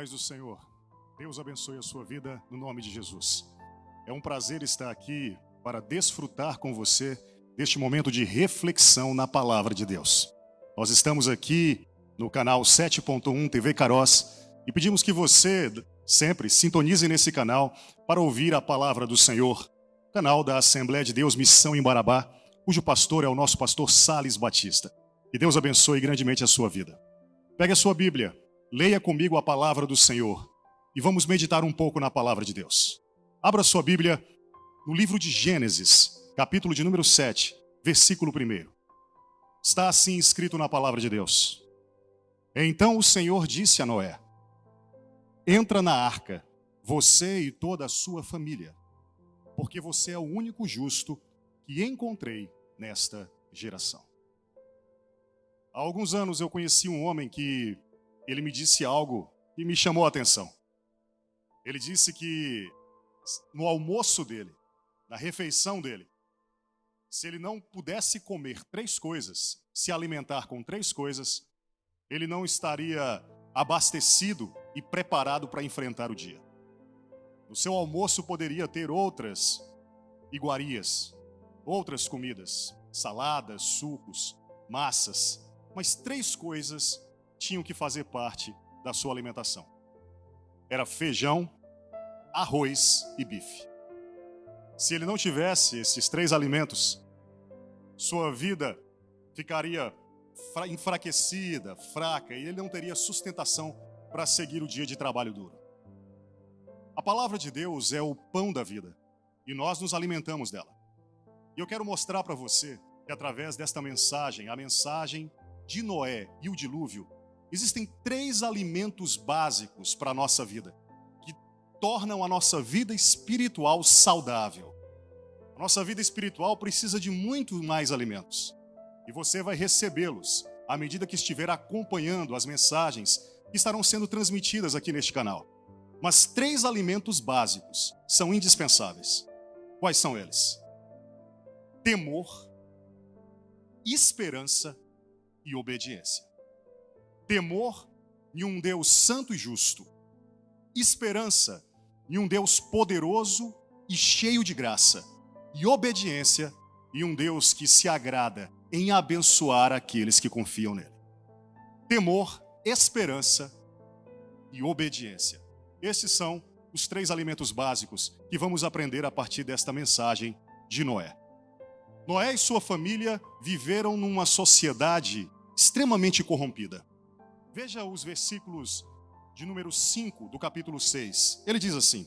paz do Senhor. Deus abençoe a sua vida no nome de Jesus. É um prazer estar aqui para desfrutar com você deste momento de reflexão na palavra de Deus. Nós estamos aqui no canal 7.1 TV Caroz e pedimos que você sempre sintonize nesse canal para ouvir a palavra do Senhor. Canal da Assembleia de Deus Missão em Marabá, cujo pastor é o nosso pastor Sales Batista. Que Deus abençoe grandemente a sua vida. Pegue a sua Bíblia, leia comigo a palavra do Senhor e vamos meditar um pouco na palavra de Deus. Abra sua Bíblia no livro de Gênesis, capítulo de número 7, versículo 1. Está assim escrito na palavra de Deus. Então o Senhor disse a Noé: entra na arca, você e toda a sua família, porque você é o único justo que encontrei nesta geração. Há alguns anos eu conheci um homem que ele me disse algo que me chamou a atenção. Ele disse que no almoço dele, na refeição dele, se ele não pudesse comer 3 coisas, se alimentar com 3 coisas, ele não estaria abastecido e preparado para enfrentar o dia. No seu almoço poderia ter outras iguarias, outras comidas, saladas, sucos, massas, mas 3 coisas tinham que fazer parte da sua alimentação. Era feijão, arroz e bife. Se ele não tivesse esses 3 alimentos, sua vida ficaria enfraquecida, fraca, e ele não teria sustentação para seguir o dia de trabalho duro. A palavra de Deus é o pão da vida, e nós nos alimentamos dela. E eu quero mostrar para você que através desta mensagem, a mensagem de Noé e o dilúvio, existem 3 alimentos básicos para a nossa vida, que tornam a nossa vida espiritual saudável. A nossa vida espiritual precisa de muito mais alimentos, e você vai recebê-los à medida que estiver acompanhando as mensagens que estarão sendo transmitidas aqui neste canal. Mas 3 alimentos básicos são indispensáveis. Quais são eles? Temor, esperança e obediência. Temor em um Deus santo e justo. Esperança em um Deus poderoso e cheio de graça. E obediência em um Deus que se agrada em abençoar aqueles que confiam nele. Temor, esperança e obediência. Esses são os 3 alimentos básicos que vamos aprender a partir desta mensagem de Noé. Noé e sua família viveram numa sociedade extremamente corrompida. Veja os versículos de número 5 do capítulo 6. Ele diz assim: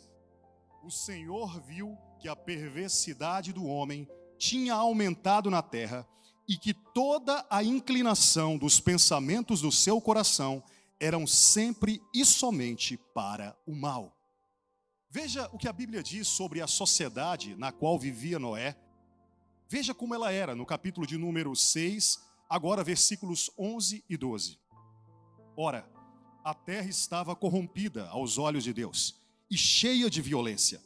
o Senhor viu que a perversidade do homem tinha aumentado na terra e que toda a inclinação dos pensamentos do seu coração eram sempre e somente para o mal. Veja o que a Bíblia diz sobre a sociedade na qual vivia Noé. Veja como ela era no capítulo de número 6, agora versículos 11 e 12. Ora, a terra estava corrompida aos olhos de Deus e cheia de violência.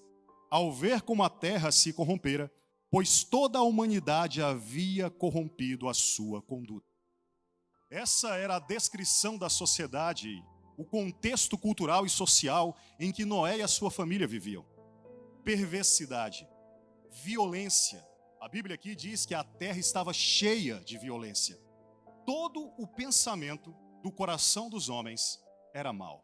Ao ver como a terra se corrompera, pois toda a humanidade havia corrompido a sua conduta. Essa era a descrição da sociedade, o contexto cultural e social em que Noé e a sua família viviam. Perversidade, violência. A Bíblia aqui diz que a terra estava cheia de violência. Todo o pensamento do coração dos homens era mau.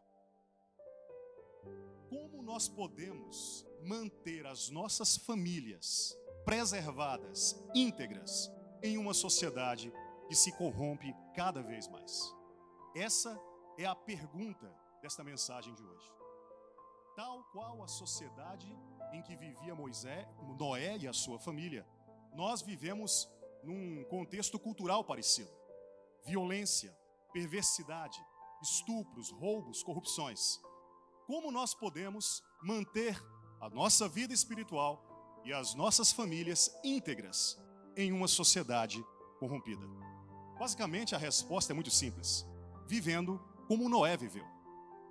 Como nós podemos manter as nossas famílias preservadas, íntegras, em uma sociedade que se corrompe cada vez mais? Essa é a pergunta desta mensagem de hoje. Tal qual a sociedade em que vivia Noé e a sua família, nós vivemos num contexto cultural parecido. Violência, perversidade, estupros, roubos, corrupções. Como nós podemos manter a nossa vida espiritual e as nossas famílias íntegras em uma sociedade corrompida? Basicamente, a resposta é muito simples: vivendo como Noé viveu.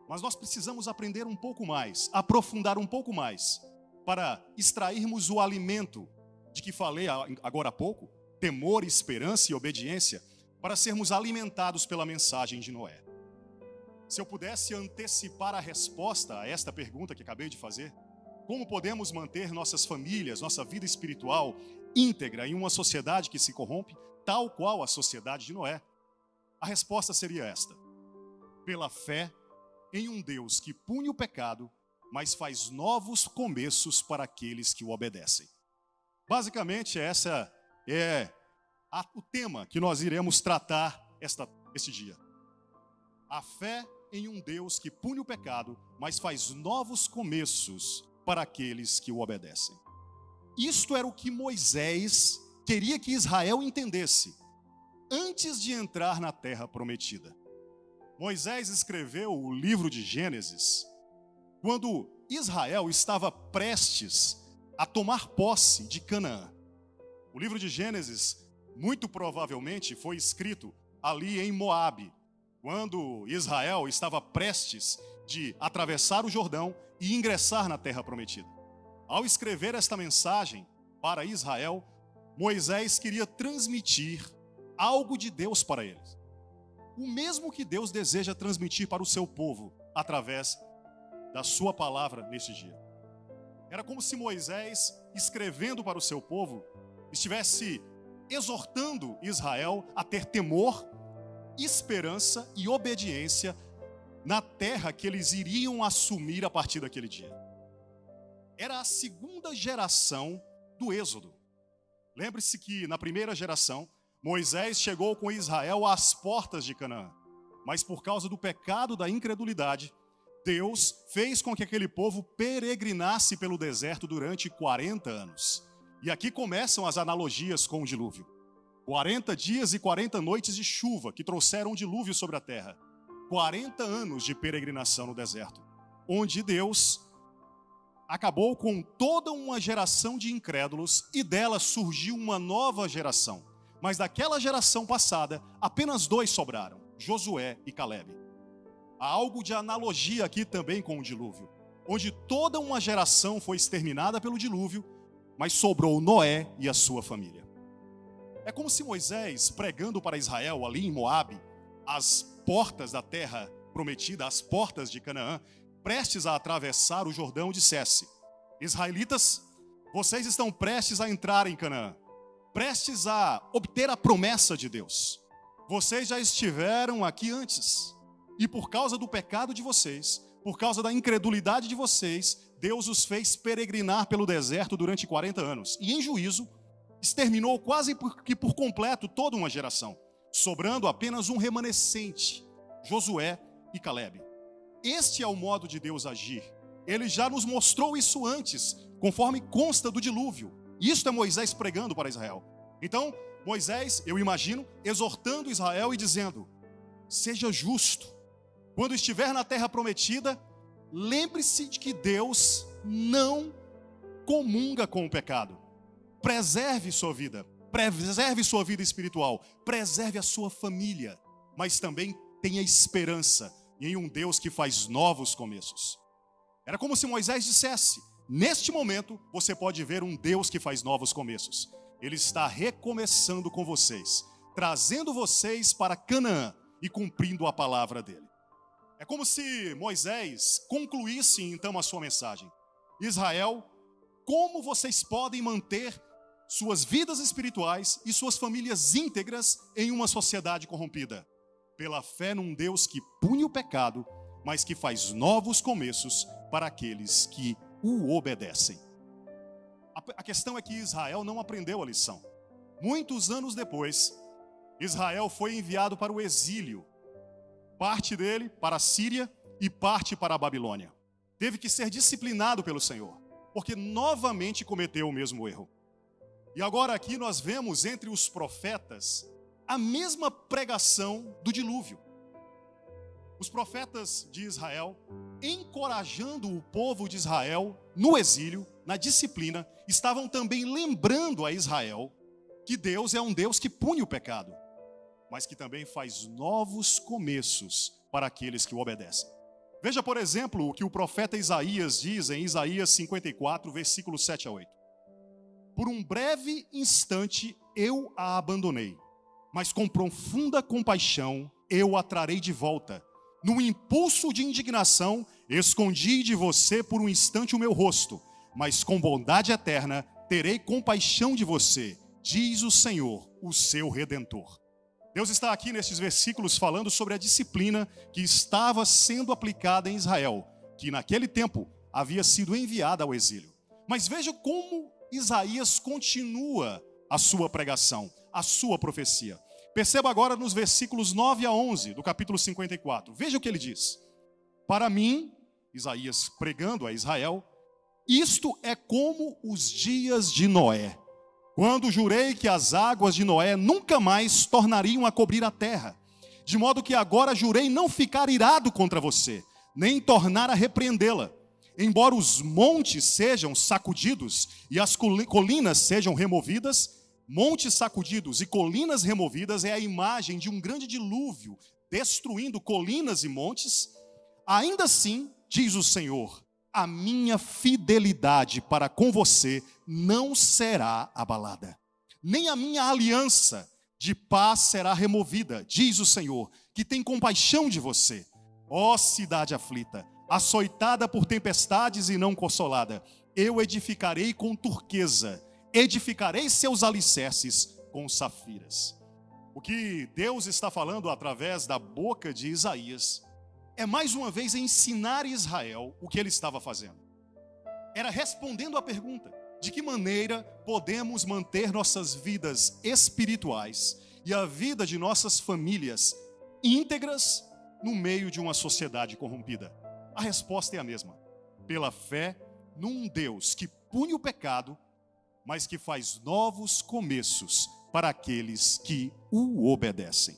Mas nós precisamos aprender um pouco mais, aprofundar um pouco mais, para extrairmos o alimento de que falei agora há pouco, temor, esperança e obediência, para sermos alimentados pela mensagem de Noé. Se eu pudesse antecipar a resposta a esta pergunta que acabei de fazer, como podemos manter nossas famílias, nossa vida espiritual íntegra em uma sociedade que se corrompe, tal qual a sociedade de Noé? A resposta seria esta: pela fé em um Deus que pune o pecado, mas faz novos começos para aqueles que o obedecem. Basicamente, essa é o tema que nós iremos tratar este dia. A fé em um Deus que pune o pecado, mas faz novos começos para aqueles que o obedecem. Isto era o que Moisés queria que Israel entendesse antes de entrar na terra prometida. Moisés escreveu o livro de Gênesis quando Israel estava prestes a tomar posse de Canaã. O livro de Gênesis, muito provavelmente, foi escrito ali em Moabe, quando Israel estava prestes de atravessar o Jordão e ingressar na terra prometida. Ao escrever esta mensagem para Israel, Moisés queria transmitir algo de Deus para eles. O mesmo que Deus deseja transmitir para o seu povo através da sua palavra neste dia. Era como se Moisés, escrevendo para o seu povo, estivesse exortando Israel a ter temor, esperança e obediência na terra que eles iriam assumir a partir daquele dia. Era a segunda geração do Êxodo. Lembre-se que na primeira geração, Moisés chegou com Israel às portas de Canaã, mas por causa do pecado da incredulidade, Deus fez com que aquele povo peregrinasse pelo deserto durante 40 anos. E aqui começam as analogias com o dilúvio. 40 dias e 40 noites de chuva que trouxeram um dilúvio sobre a terra. 40 anos de peregrinação no deserto, onde Deus acabou com toda uma geração de incrédulos e dela surgiu uma nova geração. Mas daquela geração passada, apenas 2 sobraram, Josué e Calebe. Há algo de analogia aqui também com o dilúvio, onde toda uma geração foi exterminada pelo dilúvio, mas sobrou Noé e a sua família. É como se Moisés, pregando para Israel ali em Moabe, às portas da terra prometida, às portas de Canaã, prestes a atravessar o Jordão, dissesse: israelitas, vocês estão prestes a entrar em Canaã, prestes a obter a promessa de Deus. Vocês já estiveram aqui antes, e por causa do pecado de vocês, por causa da incredulidade de vocês, Deus os fez peregrinar pelo deserto durante 40 anos. E em juízo, exterminou quase que por completo toda uma geração, sobrando apenas um remanescente, Josué e Calebe. Este é o modo de Deus agir. Ele já nos mostrou isso antes, conforme consta do dilúvio. Isto é Moisés pregando para Israel. Então, Moisés, eu imagino, exortando Israel e dizendo: seja justo. Quando estiver na terra prometida, lembre-se de que Deus não comunga com o pecado. Preserve sua vida espiritual, preserve a sua família, mas também tenha esperança em um Deus que faz novos começos. Era como se Moisés dissesse: neste momento você pode ver um Deus que faz novos começos. Ele está recomeçando com vocês, trazendo vocês para Canaã e cumprindo a palavra dele. É como se Moisés concluísse então a sua mensagem: Israel, como vocês podem manter suas vidas espirituais e suas famílias íntegras em uma sociedade corrompida? Pela fé num Deus que pune o pecado, mas que faz novos começos para aqueles que o obedecem. A questão é que Israel não aprendeu a lição. Muitos anos depois, Israel foi enviado para o exílio. Parte dele para a Síria e parte para a Babilônia. Teve que ser disciplinado pelo Senhor, porque novamente cometeu o mesmo erro. E agora aqui nós vemos entre os profetas a mesma pregação do dilúvio. Os profetas de Israel, encorajando o povo de Israel no exílio, na disciplina, estavam também lembrando a Israel que Deus é um Deus que pune o pecado, mas que também faz novos começos para aqueles que o obedecem. Veja, por exemplo, o que o profeta Isaías diz em Isaías 54, versículos 7 a 8. Por um breve instante eu a abandonei, mas com profunda compaixão eu a trarei de volta. No impulso de indignação, escondi de você por um instante o meu rosto, mas com bondade eterna terei compaixão de você, diz o Senhor, o seu Redentor. Deus está aqui nesses versículos falando sobre a disciplina que estava sendo aplicada em Israel, que naquele tempo havia sido enviada ao exílio. Mas veja como Isaías continua a sua pregação, a sua profecia. Perceba agora nos versículos 9 a 11 do capítulo 54. Veja o que ele diz. Para mim, Isaías pregando a Israel, isto é como os dias de Noé, quando jurei que as águas de Noé nunca mais tornariam a cobrir a terra. De modo que agora jurei não ficar irado contra você, nem tornar a repreendê-la. Embora os montes sejam sacudidos e as colinas sejam removidas, montes sacudidos e colinas removidas é a imagem de um grande dilúvio, destruindo colinas e montes. Ainda assim, diz o Senhor, a minha fidelidade para com você não será abalada, nem a minha aliança de paz será removida, diz o Senhor, que tem compaixão de você. Ó cidade aflita, açoitada por tempestades e não consolada, eu edificarei com turquesa, edificarei seus alicerces com safiras. O que Deus está falando através da boca de Isaías é mais uma vez ensinar Israel o que ele estava fazendo. Era respondendo à pergunta: de que maneira podemos manter nossas vidas espirituais e a vida de nossas famílias íntegras no meio de uma sociedade corrompida? A resposta é a mesma: pela fé num Deus que pune o pecado, mas que faz novos começos para aqueles que o obedecem.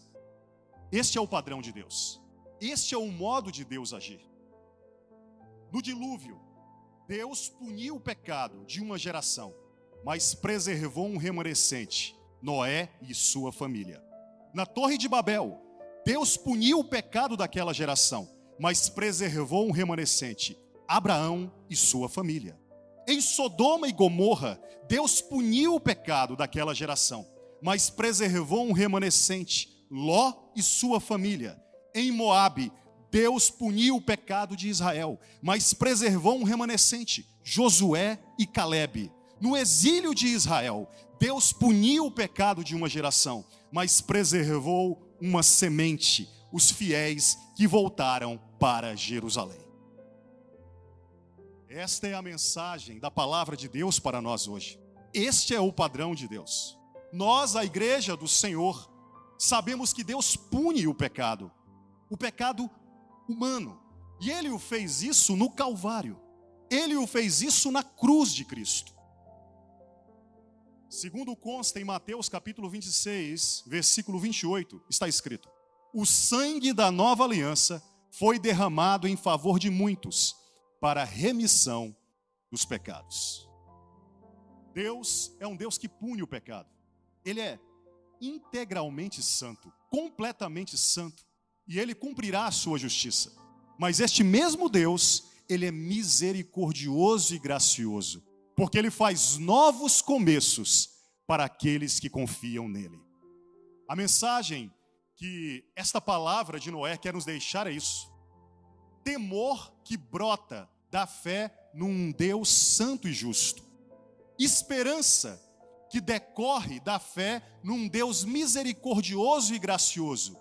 Este é o padrão de Deus. Este é o modo de Deus agir. No dilúvio, Deus puniu o pecado de uma geração, mas preservou um remanescente, Noé e sua família. Na Torre de Babel, Deus puniu o pecado daquela geração, mas preservou um remanescente, Abraão e sua família. Em Sodoma e Gomorra, Deus puniu o pecado daquela geração, mas preservou um remanescente, Ló e sua família. Em Moabe, Deus puniu o pecado de Israel, mas preservou um remanescente, Josué e Calebe. No exílio de Israel, Deus puniu o pecado de uma geração, mas preservou uma semente, os fiéis que voltaram para Jerusalém. Esta é a mensagem da palavra de Deus para nós hoje. Este é o padrão de Deus. Nós, a igreja do Senhor, sabemos que Deus pune o pecado humano. E Ele o fez isso no Calvário. Ele o fez isso na cruz de Cristo. Segundo consta em Mateus capítulo 26, versículo 28, está escrito: o sangue da nova aliança foi derramado em favor de muitos, para a remissão dos pecados. Deus é um Deus que pune o pecado. Ele é integralmente santo, completamente santo, e Ele cumprirá a sua justiça. Mas este mesmo Deus, Ele é misericordioso e gracioso, porque Ele faz novos começos para aqueles que confiam nele. A mensagem que esta palavra de Noé quer nos deixar é isso: temor que brota da fé num Deus santo e justo, esperança que decorre da fé num Deus misericordioso e gracioso,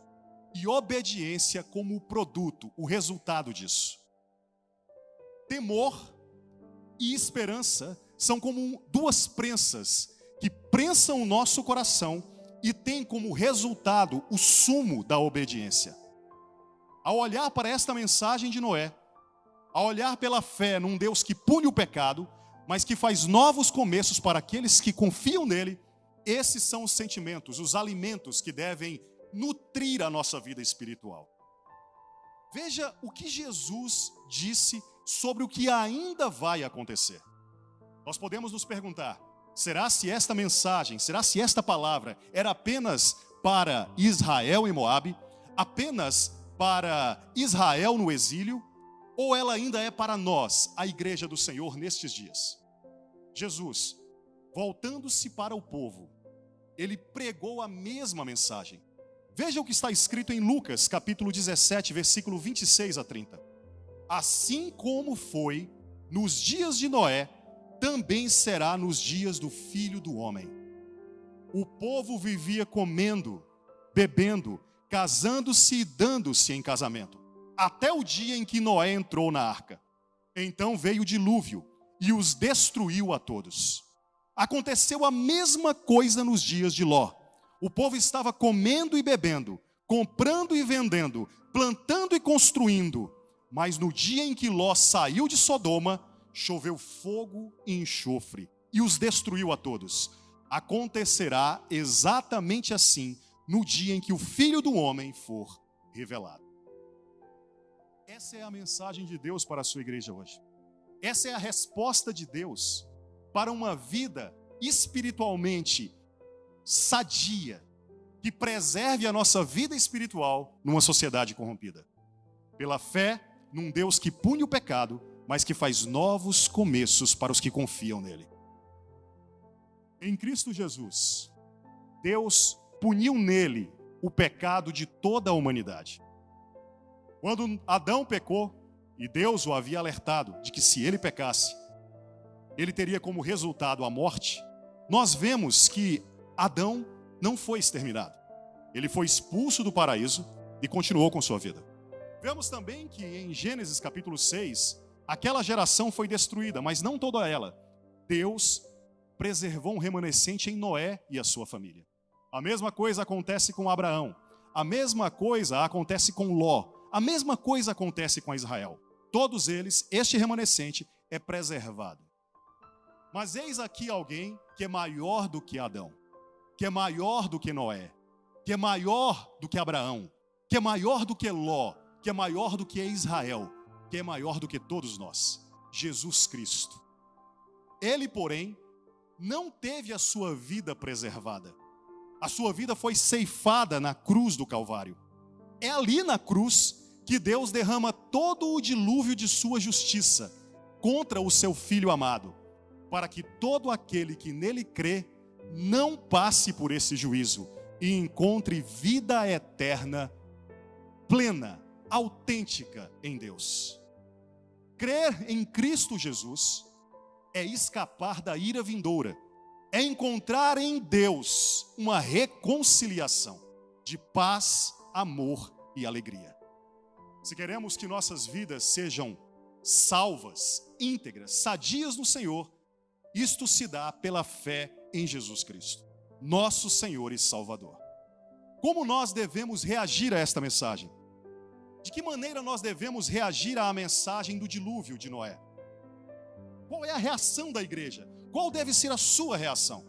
e obediência como o produto, o resultado disso. Temor e esperança são como duas prensas que prensam o nosso coração e têm como resultado o sumo da obediência. Ao olhar para esta mensagem de Noé, ao olhar pela fé num Deus que pune o pecado, mas que faz novos começos para aqueles que confiam nele, esses são os sentimentos, os alimentos que devem nutrir a nossa vida espiritual. Veja o que Jesus disse sobre o que ainda vai acontecer. Nós podemos nos perguntar: será se esta mensagem, será se esta palavra era apenas para Israel e Moabe, apenas para Israel no exílio, ou ela ainda é para nós, a igreja do Senhor, nestes dias? Jesus, voltando-se para o povo, ele pregou a mesma mensagem. Veja o que está escrito em Lucas, capítulo 17, versículo 26 a 30. Assim como foi nos dias de Noé, também será nos dias do Filho do Homem. O povo vivia comendo, bebendo, casando-se e dando-se em casamento, até o dia em que Noé entrou na arca. Então veio o dilúvio e os destruiu a todos. Aconteceu a mesma coisa nos dias de Ló. O povo estava comendo e bebendo, comprando e vendendo, plantando e construindo. Mas no dia em que Ló saiu de Sodoma, choveu fogo e enxofre e os destruiu a todos. Acontecerá exatamente assim no dia em que o Filho do Homem for revelado. Essa é a mensagem de Deus para a sua igreja hoje. Essa é a resposta de Deus para uma vida espiritualmente sadia, que preserve a nossa vida espiritual numa sociedade corrompida. Pela fé num Deus que pune o pecado, mas que faz novos começos para os que confiam nele. Em Cristo Jesus, Deus puniu nele o pecado de toda a humanidade. Quando Adão pecou, e Deus o havia alertado de que se ele pecasse, ele teria como resultado a morte, nós vemos que Adão não foi exterminado. Ele foi expulso do paraíso e continuou com sua vida. Vemos também que em Gênesis capítulo 6, aquela geração foi destruída, mas não toda ela. Deus preservou um remanescente em Noé e a sua família. A mesma coisa acontece com Abraão. A mesma coisa acontece com Ló. A mesma coisa acontece com Israel. Todos eles, este remanescente é preservado. Mas eis aqui alguém que é maior do que Adão, que é maior do que Noé, que é maior do que Abraão, que é maior do que Ló, que é maior do que Israel, que é maior do que todos nós, Jesus Cristo. Ele, porém, não teve a sua vida preservada. A sua vida foi ceifada na cruz do Calvário. É ali na cruz que Deus derrama todo o dilúvio de sua justiça contra o seu Filho amado, para que todo aquele que nele crê não passe por esse juízo e encontre vida eterna, plena, autêntica em Deus. Crer em Cristo Jesus é escapar da ira vindoura, é encontrar em Deus uma reconciliação de paz, amor e alegria. Se queremos que nossas vidas sejam salvas, íntegras, sadias no Senhor, isto se dá pela fé em Jesus Cristo, nosso Senhor e Salvador. Como nós devemos reagir a esta mensagem? De que maneira nós devemos reagir à mensagem do dilúvio de Noé? Qual é a reação da igreja? Qual deve ser a sua reação?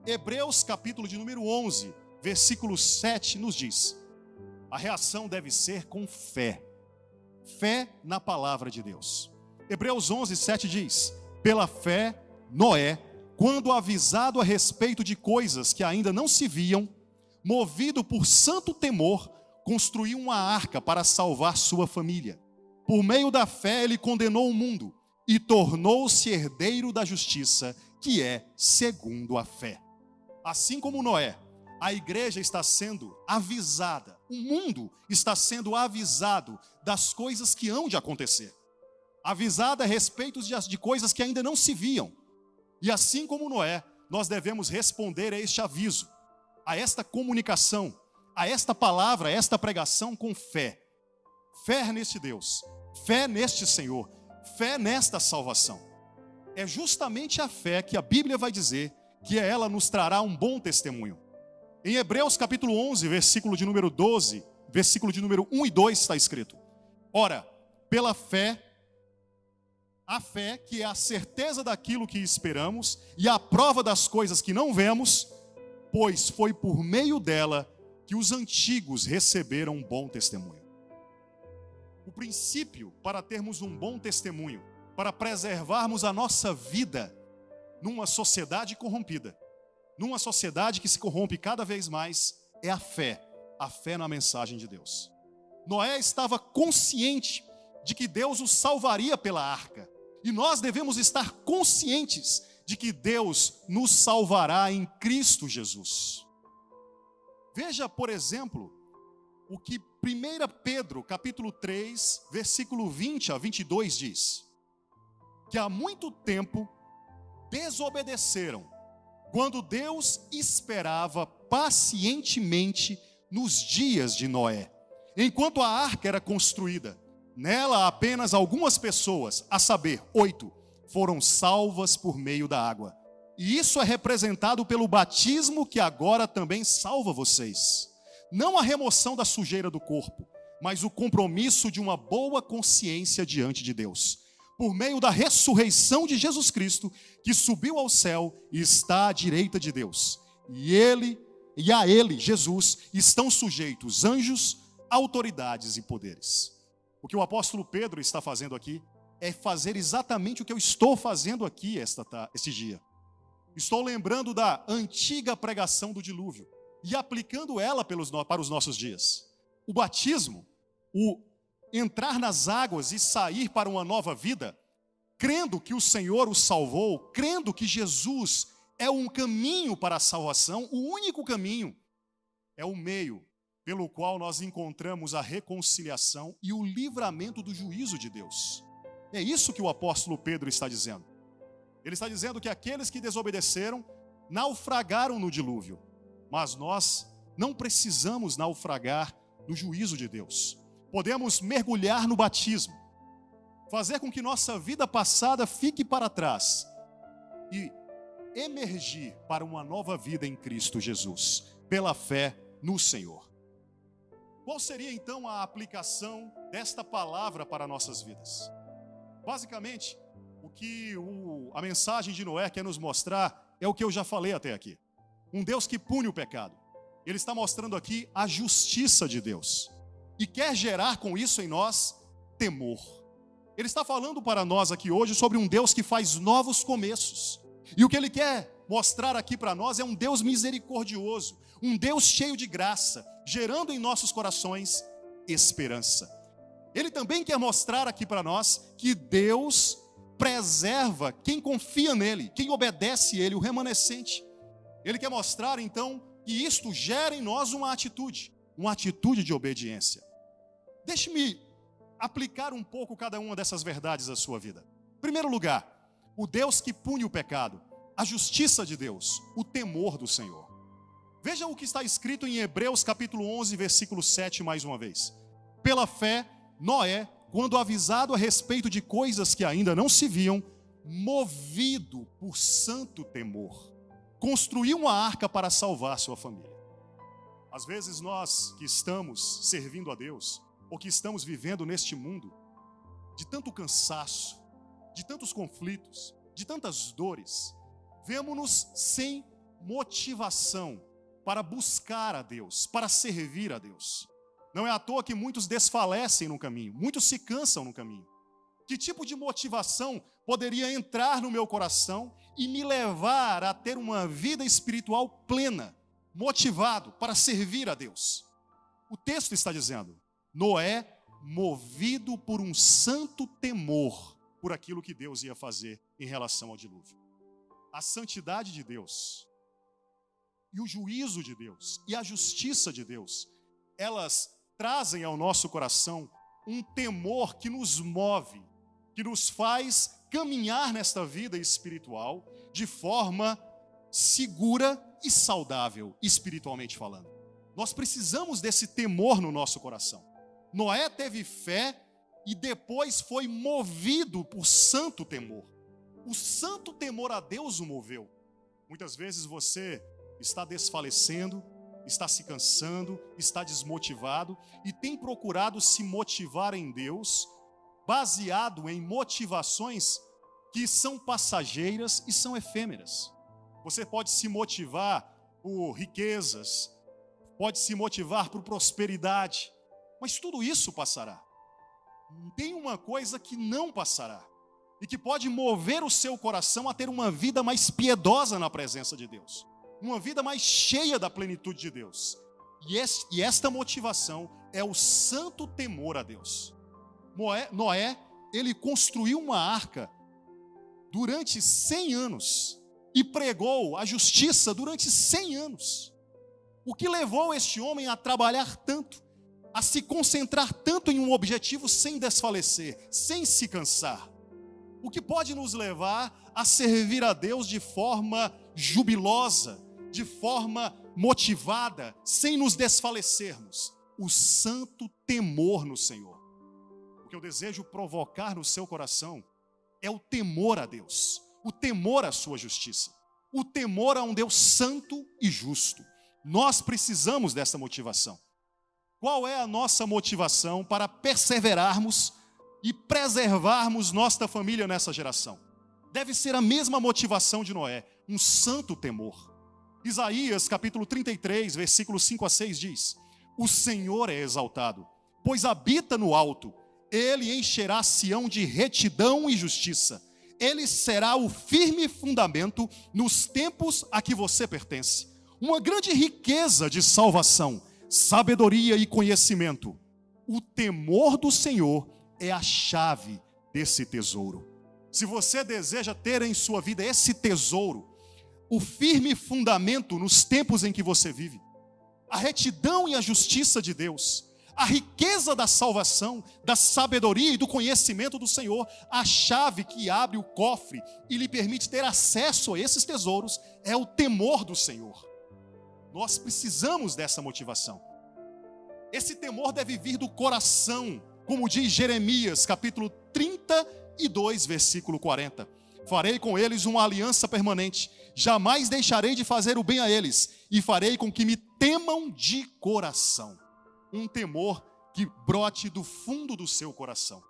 Hebreus capítulo de número 11, versículo 7 nos diz: a reação deve ser com fé. Fé na palavra de Deus. Hebreus 11, 7 diz: pela fé, Noé, quando avisado a respeito de coisas que ainda não se viam, movido por santo temor, construiu uma arca para salvar sua família. Por meio da fé, ele condenou o mundo e tornou-se herdeiro da justiça, que é segundo a fé. Assim como Noé, a igreja está sendo avisada, o mundo está sendo avisado das coisas que hão de acontecer. Avisada a respeito de coisas que ainda não se viam. E assim como Noé, nós devemos responder a este aviso, a esta comunicação, a esta palavra, a esta pregação com fé. Fé neste Deus, fé neste Senhor, fé nesta salvação. É justamente a fé que a Bíblia vai dizer que ela nos trará um bom testemunho. Em Hebreus capítulo 11, versículo de número 12, versículo de número 1 e 2 está escrito: ora, pela fé, a fé que é a certeza daquilo que esperamos e a prova das coisas que não vemos, pois foi por meio dela que os antigos receberam um bom testemunho. O princípio para termos um bom testemunho, para preservarmos a nossa vida numa sociedade corrompida, numa sociedade que se corrompe cada vez mais, é a fé na mensagem de Deus. Noé estava consciente de que Deus o salvaria pela arca, e nós devemos estar conscientes de que Deus nos salvará em Cristo Jesus. Veja, por exemplo, o que 1 Pedro, capítulo 3, versículo 20 a 22 diz. Que há muito tempo desobedeceram, quando Deus esperava pacientemente nos dias de Noé, enquanto a arca era construída. Nela apenas algumas pessoas, a saber, 8, foram salvas por meio da água. E isso é representado pelo batismo que agora também salva vocês. Não a remoção da sujeira do corpo, mas o compromisso de uma boa consciência diante de Deus, por meio da ressurreição de Jesus Cristo, que subiu ao céu e está à direita de Deus. E a ele, Jesus, estão sujeitos anjos, autoridades e poderes. O que o apóstolo Pedro está fazendo aqui é fazer exatamente o que eu estou fazendo aqui este dia. Estou lembrando da antiga pregação do dilúvio e aplicando ela para os nossos dias. O batismo, o entrar nas águas e sair para uma nova vida, crendo que o Senhor o salvou, crendo que Jesus é um caminho para a salvação, o único caminho, é o meio pelo qual nós encontramos a reconciliação e o livramento do juízo de Deus. É isso que o apóstolo Pedro está dizendo. Ele está dizendo que aqueles que desobedeceram naufragaram no dilúvio, mas nós não precisamos naufragar no juízo de Deus. Podemos mergulhar no batismo, fazer com que nossa vida passada fique para trás e emergir para uma nova vida em Cristo Jesus, pela fé no Senhor. Qual seria então a aplicação desta palavra para nossas vidas? Basicamente, o que a mensagem de Noé quer nos mostrar é o que eu já falei até aqui. Um Deus que pune o pecado. Ele está mostrando aqui a justiça de Deus. E quer gerar com isso em nós temor. Ele está falando para nós aqui hoje sobre um Deus que faz novos começos. E o que ele quer mostrar aqui para nós é um Deus misericordioso. Um Deus cheio de graça, gerando em nossos corações esperança. Ele também quer mostrar aqui para nós que Deus preserva quem confia nele, quem obedece ele, o remanescente. Ele quer mostrar então que isto gera em nós uma atitude de obediência. Deixe-me aplicar um pouco cada uma dessas verdades à sua vida. Em primeiro lugar, o Deus que pune o pecado, a justiça de Deus, o temor do Senhor. Veja o que está escrito em Hebreus capítulo 11, versículo 7 mais uma vez. Pela fé, Noé, quando avisado a respeito de coisas que ainda não se viam, movido por santo temor, construiu uma arca para salvar sua família. Às vezes nós que estamos servindo a Deus, ou que estamos vivendo neste mundo, de tanto cansaço, de tantos conflitos, de tantas dores, vemo-nos sem motivação para buscar a Deus, para servir a Deus. Não é à toa que muitos desfalecem no caminho, muitos se cansam no caminho. Que tipo de motivação poderia entrar no meu coração e me levar a ter uma vida espiritual plena, motivado para servir a Deus? O texto está dizendo, Noé, movido por um santo temor, por aquilo que Deus ia fazer em relação ao dilúvio. A santidade de Deus, e o juízo de Deus, e a justiça de Deus, elas trazem ao nosso coração um temor que nos move, que nos faz caminhar nesta vida espiritual de forma segura e saudável, espiritualmente falando. Nós precisamos desse temor no nosso coração. Noé teve fé e depois foi movido por santo temor. O santo temor a Deus o moveu. Muitas vezes você está desfalecendo, está se cansando, está desmotivado e tem procurado se motivar em Deus, baseado em motivações que são passageiras e são efêmeras. Você pode se motivar por riquezas, pode se motivar por prosperidade, mas tudo isso passará. Tem uma coisa que não passará e que pode mover o seu coração a ter uma vida mais piedosa na presença de Deus, uma vida mais cheia da plenitude de Deus. E esta motivação é o santo temor a Deus. Noé, ele construiu uma arca durante 100 anos e pregou a justiça durante 100 anos. O que levou este homem a trabalhar tanto, a se concentrar tanto em um objetivo sem desfalecer, sem se cansar? O que pode nos levar a servir a Deus de forma jubilosa, de forma motivada, sem nos desfalecermos? O santo temor no Senhor. O que eu desejo provocar no seu coração é o temor a Deus, o temor à sua justiça, o temor a um Deus santo e justo. Nós precisamos dessa motivação. Qual é a nossa motivação para perseverarmos e preservarmos nossa família nessa geração? Deve ser a mesma motivação de Noé, um santo temor. Isaías capítulo 33, versículos 5 a 6 diz: o Senhor é exaltado, pois habita no alto. Ele encherá Sião de retidão e justiça. Ele será o firme fundamento nos tempos a que você pertence. Uma grande riqueza de salvação, sabedoria e conhecimento. O temor do Senhor é a chave desse tesouro. Se você deseja ter em sua vida esse tesouro, o firme fundamento nos tempos em que você vive, a retidão e a justiça de Deus, a riqueza da salvação, da sabedoria e do conhecimento do Senhor, a chave que abre o cofre e lhe permite ter acesso a esses tesouros, é o temor do Senhor. Nós precisamos dessa motivação. Esse temor deve vir do coração, como diz Jeremias, capítulo 32, versículo 40. Farei com eles uma aliança permanente, jamais deixarei de fazer o bem a eles, e farei com que me temam de coração. Um temor que brote do fundo do seu coração.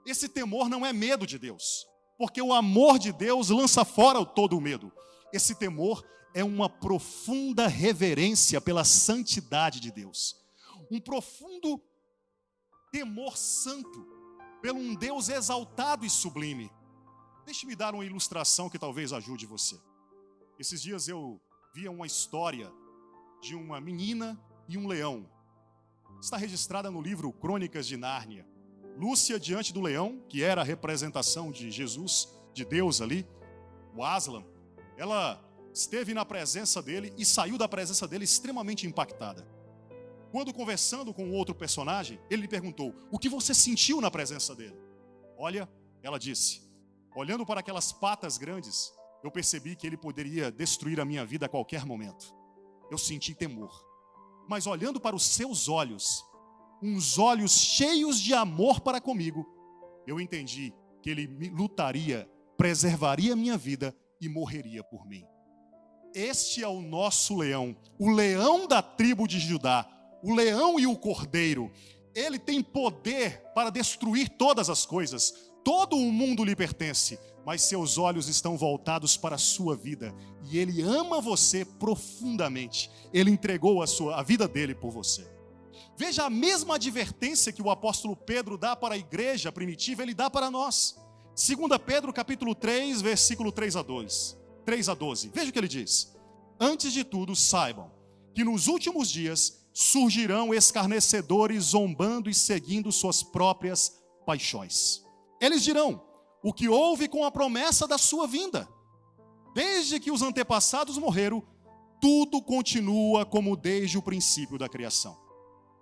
Esse temor não é medo de Deus, porque o amor de Deus lança fora todo o medo. Esse temor é uma profunda reverência pela santidade de Deus. Um profundo temor santo pelo um Deus exaltado e sublime. Deixe-me dar uma ilustração que talvez ajude você. Esses dias eu via uma história de uma menina e um leão. Está registrada no livro Crônicas de Nárnia. Lúcia diante do leão, que era a representação de Jesus, de Deus ali, o Aslan, ela esteve na presença dele e saiu da presença dele extremamente impactada. Quando conversando com outro personagem, ele lhe perguntou: o que você sentiu na presença dele? Olha, ela disse, olhando para aquelas patas grandes, eu percebi que ele poderia destruir a minha vida a qualquer momento. Eu senti temor. Mas olhando para os seus olhos, uns olhos cheios de amor para comigo, eu entendi que ele lutaria, preservaria a minha vida e morreria por mim. Este é o nosso leão, o leão da tribo de Judá, o leão e o cordeiro. Ele tem poder para destruir todas as coisas, todo o mundo lhe pertence, mas seus olhos estão voltados para a sua vida, e ele ama você profundamente. Ele entregou a vida dele por você. Veja a mesma advertência que o apóstolo Pedro dá para a igreja primitiva, ele dá para nós. 2 Pedro capítulo 3, versículo 3 a 12. Veja o que ele diz: antes de tudo, saibam que nos últimos dias surgirão escarnecedores zombando e seguindo suas próprias paixões. Eles dirão: o que houve com a promessa da sua vinda? Desde que os antepassados morreram, tudo continua como desde o princípio da criação.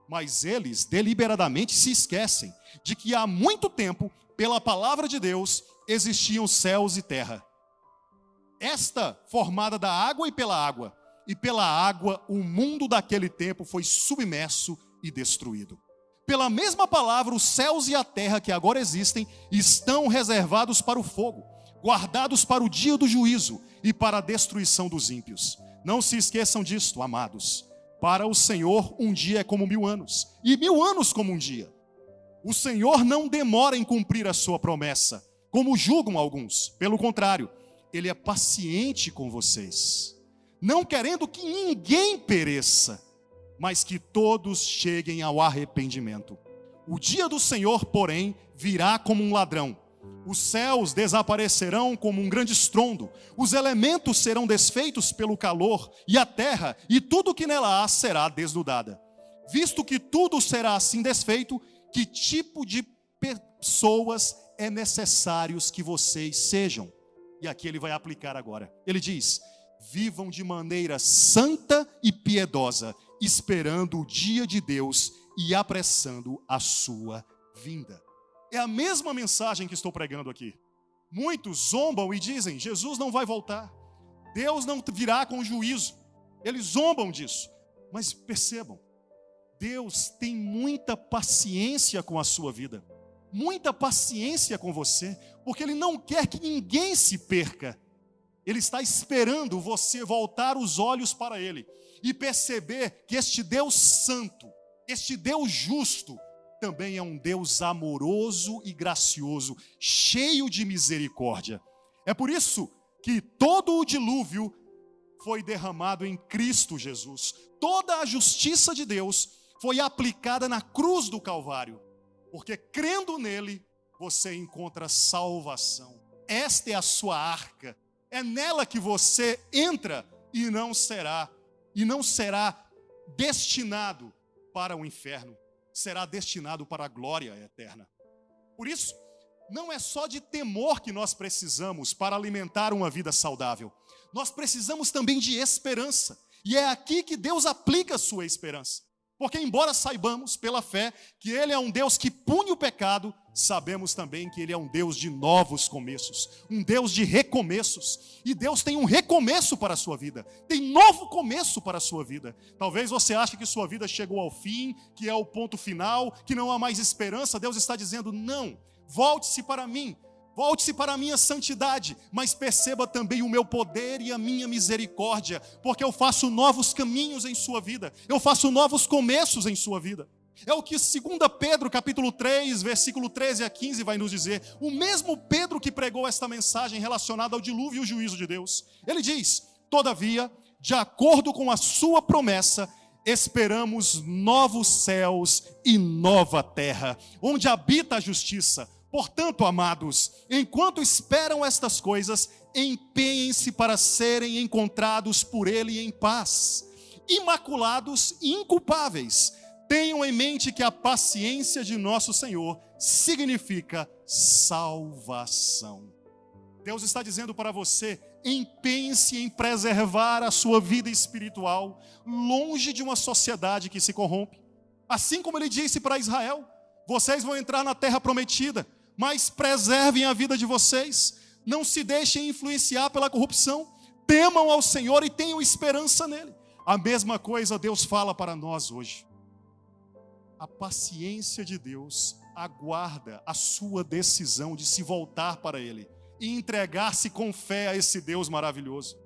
Mas eles deliberadamente se esquecem de que há muito tempo, pela palavra de Deus, existiam céus e terra. Esta formada da água, e pela água o mundo daquele tempo foi submerso e destruído. Pela mesma palavra, os céus e a terra que agora existem estão reservados para o fogo, guardados para o dia do juízo e para a destruição dos ímpios. Não se esqueçam disto, amados. Para o Senhor, um dia é como 1000 anos, e 1000 anos como um dia. O Senhor não demora em cumprir a sua promessa, como julgam alguns. Pelo contrário, Ele é paciente com vocês, não querendo que ninguém pereça, mas que todos cheguem ao arrependimento. O dia do Senhor, porém, virá como um ladrão. Os céus desaparecerão como um grande estrondo, os elementos serão desfeitos pelo calor, e a terra e tudo que nela há será desnudada. Visto que tudo será assim desfeito, que tipo de pessoas é necessário que vocês sejam? E aqui ele vai aplicar agora. Ele diz: vivam de maneira santa e piedosa, esperando o dia de Deus e apressando a sua vinda. É a mesma mensagem que estou pregando aqui. Muitos zombam e dizem: Jesus não vai voltar, Deus não virá com juízo. Eles zombam disso. Mas percebam, Deus tem muita paciência com a sua vida, muita paciência com você, porque Ele não quer que ninguém se perca. Ele está esperando você voltar os olhos para Ele e perceber que este Deus santo, este Deus justo, também é um Deus amoroso e gracioso, cheio de misericórdia. É por isso que todo o dilúvio foi derramado em Cristo Jesus. Toda a justiça de Deus foi aplicada na cruz do Calvário, porque crendo nele, você encontra salvação. Esta é a sua arca. É nela que você entra e não será destinado para o inferno. Será destinado para a glória eterna. Por isso, não é só de temor que nós precisamos para alimentar uma vida saudável. Nós precisamos também de esperança. E é aqui que Deus aplica a sua esperança. Porque embora saibamos pela fé que Ele é um Deus que pune o pecado, sabemos também que Ele é um Deus de novos começos, um Deus de recomeços. E Deus tem um recomeço para a sua vida, tem novo começo para a sua vida. Talvez você ache que sua vida chegou ao fim, que é o ponto final, que não há mais esperança. Deus está dizendo: não, volte-se para mim. Volte-se para a minha santidade, mas perceba também o meu poder e a minha misericórdia, porque eu faço novos caminhos em sua vida, eu faço novos começos em sua vida. É o que 2 Pedro, capítulo 3, versículo 13 a 15 vai nos dizer. O mesmo Pedro que pregou esta mensagem relacionada ao dilúvio e o juízo de Deus. Ele diz: todavia, de acordo com a sua promessa, esperamos novos céus e nova terra, onde habita a justiça. Portanto, amados, enquanto esperam estas coisas, empenhem-se para serem encontrados por Ele em paz, imaculados e inculpáveis. Tenham em mente que a paciência de nosso Senhor significa salvação. Deus está dizendo para você: empenhe-se em preservar a sua vida espiritual, longe de uma sociedade que se corrompe. Assim como Ele disse para Israel: vocês vão entrar na terra prometida, mas preservem a vida de vocês, não se deixem influenciar pela corrupção, temam ao Senhor e tenham esperança nele. A mesma coisa Deus fala para nós hoje. A paciência de Deus aguarda a sua decisão de se voltar para Ele e entregar-se com fé a esse Deus maravilhoso.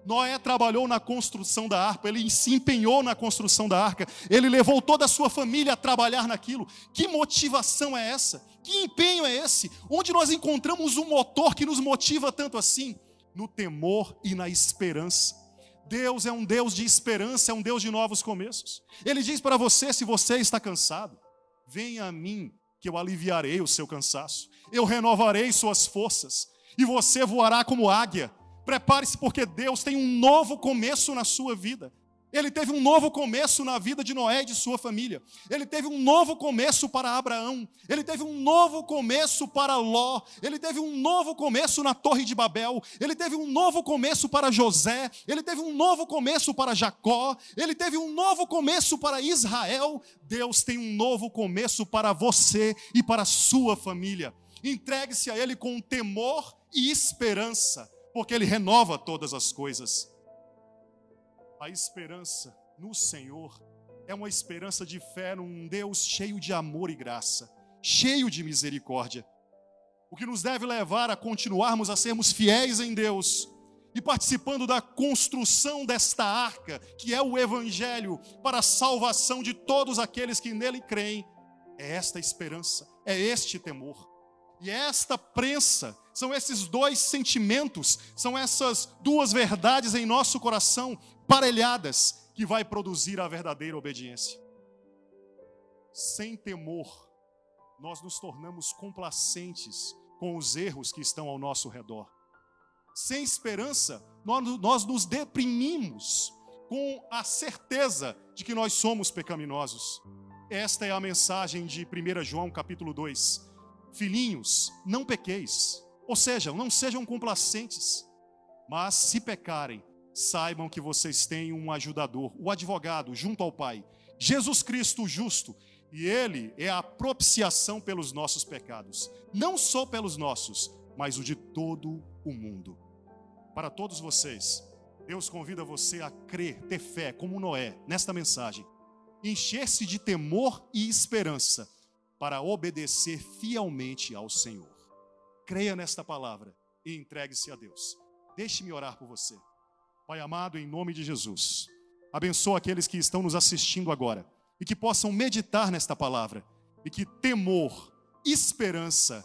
Noé trabalhou na construção da arca, ele se empenhou na construção da arca, ele levou toda a sua família a trabalhar naquilo. Que motivação é essa? Que empenho é esse? Onde nós encontramos um motor que nos motiva tanto assim? No temor e na esperança. Deus é um Deus de esperança, é um Deus de novos começos. Ele diz para você: se você está cansado, venha a mim que eu aliviarei o seu cansaço, eu renovarei suas forças e você voará como águia. Prepare-se, porque Deus tem um novo começo na sua vida. Ele teve um novo começo na vida de Noé e de sua família. Ele teve um novo começo para Abraão. Ele teve um novo começo para Ló. Ele teve um novo começo na Torre de Babel. Ele teve um novo começo para José. Ele teve um novo começo para Jacó. Ele teve um novo começo para Israel. Deus tem um novo começo para você e para a sua família. Entregue-se a Ele com temor e esperança, porque Ele renova todas as coisas. A esperança no Senhor é uma esperança de fé num Deus cheio de amor e graça, cheio de misericórdia. O que nos deve levar a continuarmos a sermos fiéis em Deus e participando da construção desta arca, que é o Evangelho, para a salvação de todos aqueles que nele creem, é esta esperança, é este temor. E esta prensa, são esses dois sentimentos, são essas duas verdades em nosso coração, parelhadas, que vai produzir a verdadeira obediência. Sem temor, nós nos tornamos complacentes com os erros que estão ao nosso redor. Sem esperança, nós nos deprimimos com a certeza de que nós somos pecaminosos. Esta é a mensagem de 1 João capítulo 2. Filhinhos, não pequeis, ou seja, não sejam complacentes, mas se pecarem, saibam que vocês têm um ajudador, o advogado, junto ao Pai, Jesus Cristo o justo, e Ele é a propiciação pelos nossos pecados, não só pelos nossos, mas o de todo o mundo. Para todos vocês, Deus convida você a crer, ter fé, como Noé, nesta mensagem, encher-se de temor e esperança, para obedecer fielmente ao Senhor. Creia nesta palavra e entregue-se a Deus. Deixe-me orar por você. Pai amado, em nome de Jesus, abençoa aqueles que estão nos assistindo agora e que possam meditar nesta palavra e que temor, esperança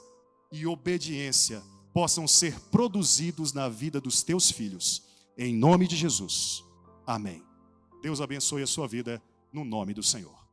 e obediência possam ser produzidos na vida dos teus filhos. Em nome de Jesus. Amém. Deus abençoe a sua vida no nome do Senhor.